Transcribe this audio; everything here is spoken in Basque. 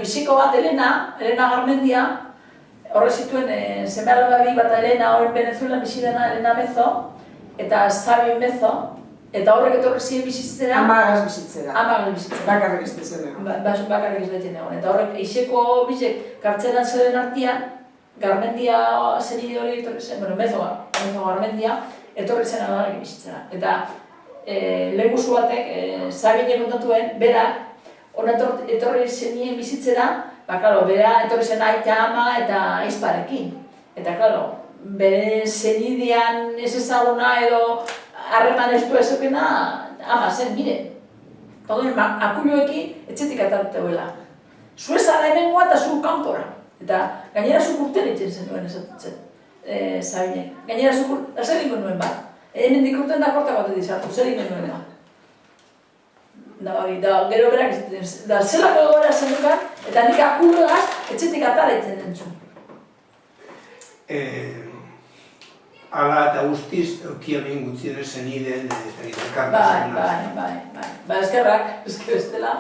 Isiko bat Elena Garmendia, horre zituen seme-alaba bat Elena, hori Venezuela bizi dena Elena Mezo, eta Zabi Mezo, eta horrek etorri ziren bizitzera. Amagaz bizitzera. Amagaz bizitzera. Bakarrik ez dezen egon. Bakarrik ez dezen egon. Eta horrek Isiko bizek kartzelan zeden artean, Garmendia zenide hori etorri zen, Mezo Garmendia, etorri zen agarrik bizitzera. Eta lehenguzu batek, Zabi kontatuen, berak, hona etorri zenien bizitzera, bera etorri zen aita ama eta aizparekin. Eta, bere zenidean ez ezaguna edo harreman ez du ezokena ama zen, mire. Akuloekin etxetik atateuela. Zu ez da hemengoa eta zu kanpora. Eta gainera zuk urten egiten zenuen esatzen, Zabinek. Gainera zuk zer ingo nuen bat. Hemendik urten da korta bat edizartu, zer ingo nuen bat. Da, gero berak ez da, zelako egoera zen dukan, eta nik akuloegaz etxetik atara egiten dentzun. Hala eta guztiz, eukiamin gutxien esen ideen, eta elkarra zen. Bai, eskerrak, eske bestela.